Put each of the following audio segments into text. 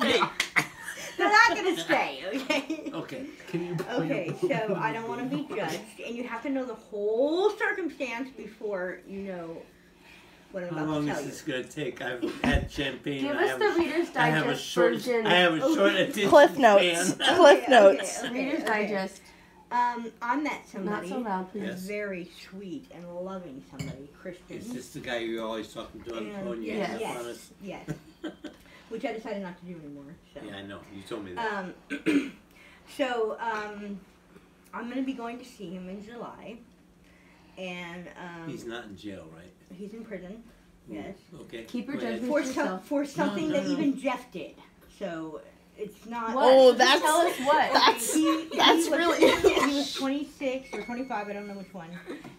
They're not gonna stay, okay? Okay. Can you? Okay, so I don't want to be judged, and you have to know the whole circumstance before you know what I'm How about long to is tell you. this gonna take? I've had champagne. Give I us have the Reader's I have a Digest short. version. I have a short attention Cliff notes. span. Cliff notes. Reader's Digest. I met somebody Not so loud, please. Yes. very sweet and loving somebody, Christian. Is this the guy you're always talking to on the phone? You yes, hang up yes, on us? yes. Which I decided not to do anymore. So. Yeah, I know. You told me that. I'm going to be going to see him in July, and He's not in jail, right? he's in prison. Yes. Okay. Keep your go ahead. judgment to yourself. For something No, that no. even Jeff did. So it's not. What? Oh, that's Tell us what. That's He that's was, really. He was 26 or 25, I don't know which one,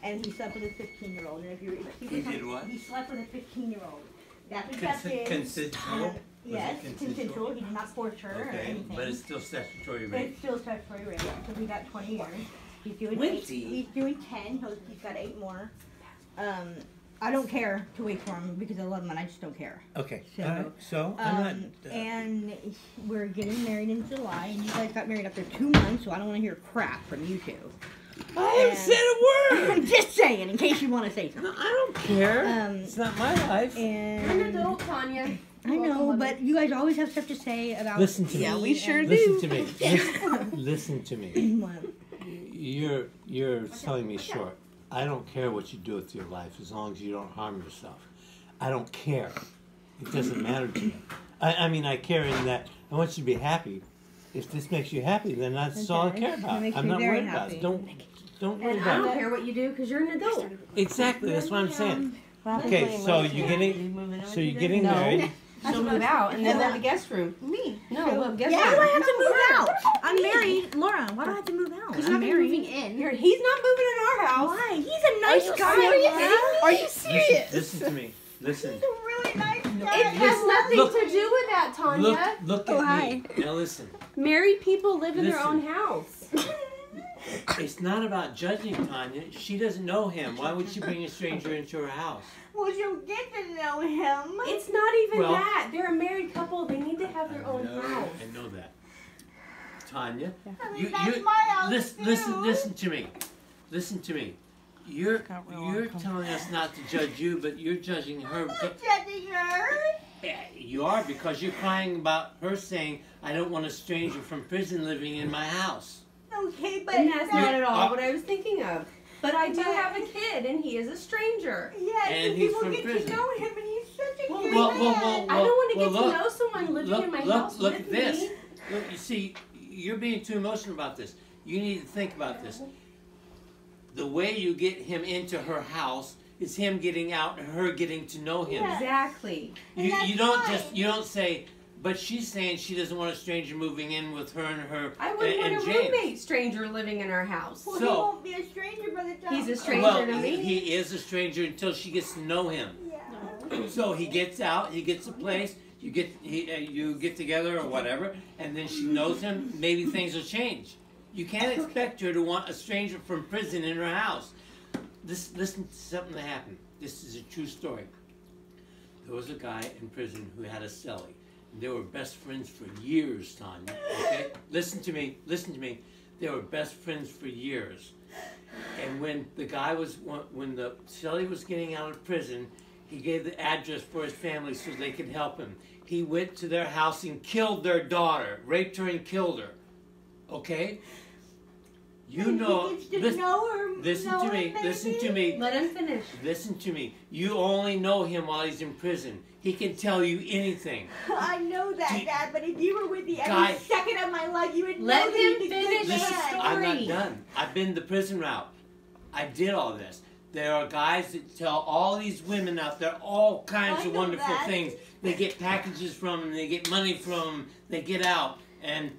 and he slept with a 15-year-old. And if you, He did what? He slept with a 15-year-old. That's what Jeff did. Consensual? And, yes, Was it consensual? consensual. He did not force her or Okay, anything. but it's still statutory But rape. it's still statutory rape, so he got 20 years. He's doing Wincy. he's doing 10. He's got 8 more. I don't care to wait for him because I love him and I just don't care. Okay. So, So I'm not. And we're getting married in July, and you guys got married after 2 months, so I don't want to hear crap from you two. I haven't said a I'm word. just saying, in case you want to say something. No, I don't care. it's not my life. You're an And adult, Tanya. I know, but you guys always have stuff to say about. Listen to me. Yeah, we sure Listen do. to me. Listen to me. What? You're selling me short. I don't care what you do with your life as long as you don't harm yourself. I don't care. It doesn't matter to me. I mean, I care in that I want you to be happy. If this makes you happy, then that's all I Okay. care That about. makes I'm me not very worried about happy. it. Don't worry And I about don't it. care what you do because you're an adult. Exactly, that's what I'm saying. Okay, so you're getting No. married. She'll move out and then we'll have a guest room. Me. No, we'll have a guest Yeah, room. why do I have to move out? I'm married, Laura. Why do I have to move out? He's I'm not married. moving in. He's not moving in our house. Why? He's a nice you guy. serious? Laura. Are you serious? Listen to me. Listen. He's a really nice It guy. has nothing Look. to do with that, Tanya. Look Oh, at hi. me. Now listen. Married people live in their Listen. own house. It's not about judging Tanya. She doesn't know him. Why would she bring a stranger into her house? Well, you'll get to know him. It's not even Well- that. They're a married couple. They need to have their own house. I know that. Tanya, I mean, that's my house listen too. to me. Listen to me. You're telling us not to judge you, but you're judging her. I'm not judging her. Yeah, you are, because you're crying about her saying, I don't want a stranger from prison living in my house. Okay, but And that's not at all are- what I was thinking of. But I do have a kid, and he is a stranger. Yes, And and he's people from get prison. to know him, and he's such a good Well, man. I don't want to get look, to know someone living in my house look with at this. me. Look, you see, you're being too emotional about this. You need to think about this. The way you get him into her house is him getting out and her getting to know him. Yeah. Exactly. And that's You don't fine. you don't say, but she's saying she doesn't want a stranger moving in with her and her I wouldn't and want a James. roommate stranger living in our house. Well, So- he won't be a stranger by the time. He's a stranger Well, to me. he is a stranger until she gets to know him. Yeah. So he gets out, he gets a place, you get together or whatever, and then she knows him. Maybe things will change. You can't expect her to want a stranger from prison in her house. Listen to something that happened. This is a true story. There was a guy in prison who had a cellie. They were best friends for years, Tanya. Okay? Listen to me. They were best friends for years. And when the cellie was getting out of prison, he gave the address for his family so they could help him. He went to their house and killed their daughter, raped her and killed her. Okay? You And know, he gets to listen, know her, listen know to me, him, listen maybe? to me. Let him finish. Listen to me. You only know him while he's in prison. He can tell you anything. I know that, Do- Dad, but if you were with me every Guys- second of my life, you would Let know that him he's a good finish man. his Listen, story. I'm not done. I've been the prison route. I did all this. There are guys that tell all these women out there all kinds I of know wonderful that. things. They get packages from them, they get money from them, they get out, and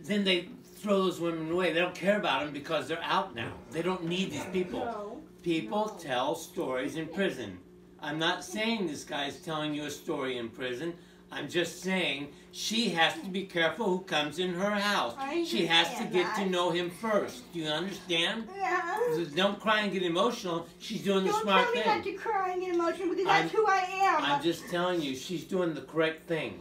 then they throw those women away. They don't care about them because they're out now. They don't need these people. No. People tell stories in prison. I'm not saying this guy's telling you a story in prison. I'm just saying she has to be careful who comes in her house. I She has to understand get to that. know him first. Do you understand? Yeah. Don't cry and get emotional. She's doing the Don't smart tell me not thing. to cry and get emotional because I'm- that's who I am. I'm just telling you, she's doing the correct thing.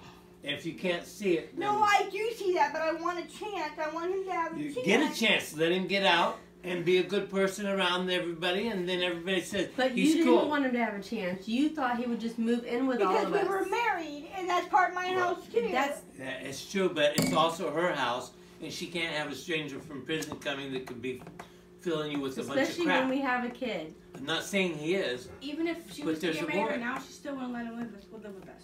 If you can't see it, No, I do see that, but I want a chance. I want him to have a you chance. get a chance. Let him get out and be a good person around everybody, and then everybody says But he's you didn't cool. want him to have a chance. You thought he would just move in with all Because of we us. were married, and that's part of my house too. That's Yeah, it's true, but it's also her house, and she can't have a stranger from prison coming that could be filling you with a bunch of especially crap. when we have a kid. I'm not saying he is. Even if she But was to there's get a married boy. right now, she still wouldn't let him live with us.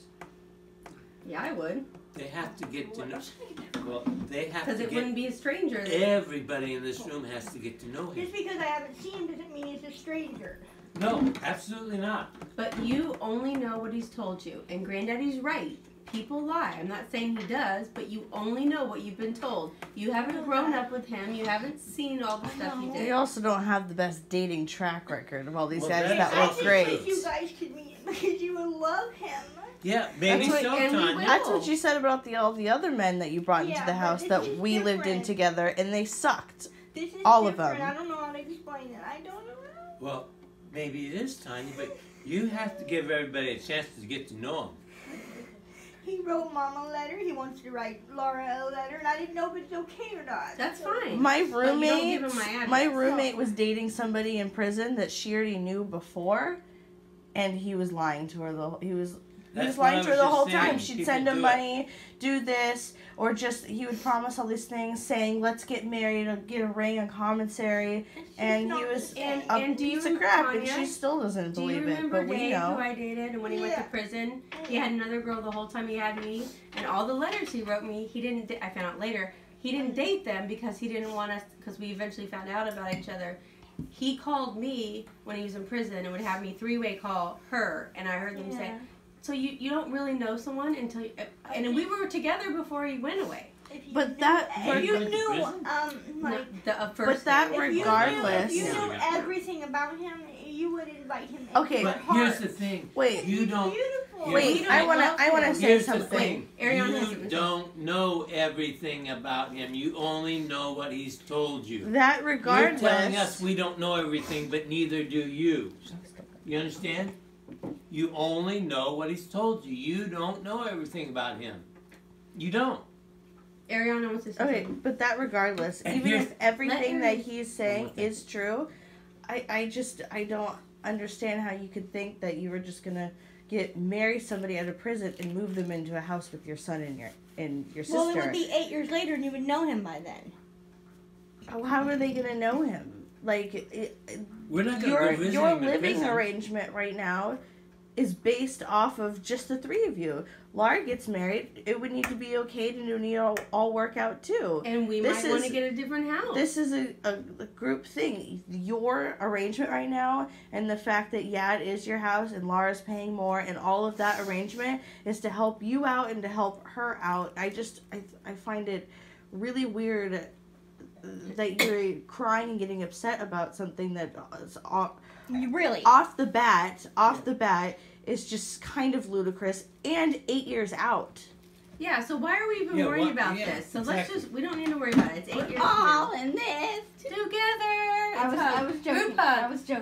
Yeah, I would, They have to get to What? know. I'm just gonna get that. Well, they have because to it get. wouldn't be a stranger. Everybody in this room has to get to know him. Just because I haven't seen him doesn't mean he's a stranger. No, absolutely not. But you only know what he's told you, and Granddaddy's right. People lie. I'm not saying he does, but you only know what you've been told. You haven't grown up with him. You haven't seen all the stuff he They did. also don't have the best dating track record of all these Well, guys that's- that I look just great. wish you guys could meet him because you would love him. Yeah, maybe That's so, what- and we Tanya. will. That's what you said about all the other men that you brought into Yeah, the but house this that is we lived in different. together, and they sucked. This is All of different. them. I don't know how to explain it. I don't know. Well, maybe it is, Tanya, but you have to give everybody a chance to get to know him. He wrote Mom a letter. He wants to write Laura a letter, and I didn't know if it's okay or not. That's So- fine. My you don't roommate, give him my address. my roommate was dating somebody in prison that she already knew before, and he was lying to her. He was That's lying what to I her the was whole just saying. time. She'd People send him do it. money, do this, or just he would promise all these things, saying let's get married, or get a ring, a commissary, It's just and not he was the same. a And do you piece of remember crap, and Tanya? she still doesn't Do you believe it. remember But we Dave, who know. I dated, and when he went to Yeah. prison, he had another girl the whole time he had me, and all the letters he wrote me, he didn't. I found out later he didn't date them because he didn't want us. Because we eventually found out about each other. He called me when he was in prison and would have me three-way call her, and I heard them say, Yeah. "So you don't really know someone until," and we were together before he went away. If you But knew, that- if you Went to knew, prison? like, The first But that day. if you regardless- knew, if you Yeah. knew everything about him, you would invite him. into Okay. your But here's heart. the thing. Wait, You don't. Beautiful. Yeah. wait. We I don't wanna love say Here's the something. thing. Ariana You hasn't been don't know everything about him. You only know what he's told you. That You're regardless. telling us we don't know everything, but neither do you. You understand? You only know what he's told you. You don't know everything about him. You don't. Ariana wants to say Okay, something. but that regardless, And even here's- if everything Let that he's saying One thing. is true, I don't understand how you could think that you were just gonna marry somebody out of prison and move them into a house with your son and your sister. Well, it would be 8 years later, and you would know him by then. How are they gonna know him? Like We're not going to your go visit your him in living prison. arrangement right now is based off of just the three of you. Laura gets married, it would need to be okay to need all work out too. And we This might want to is- get a different house. This is a group thing. Your arrangement right now, and the fact that it is your house and Laura's paying more, and all of that arrangement is to help you out and to help her out. I find it really weird that you're crying and getting upset about something that is Really? off the bat is just kind of ludicrous and 8 years out. Yeah, so why are we even Yeah, worried what- about yeah, this? So exactly. we don't need to worry about it. It's 8 years All in this. together. I was joking. Group hug. I was joking.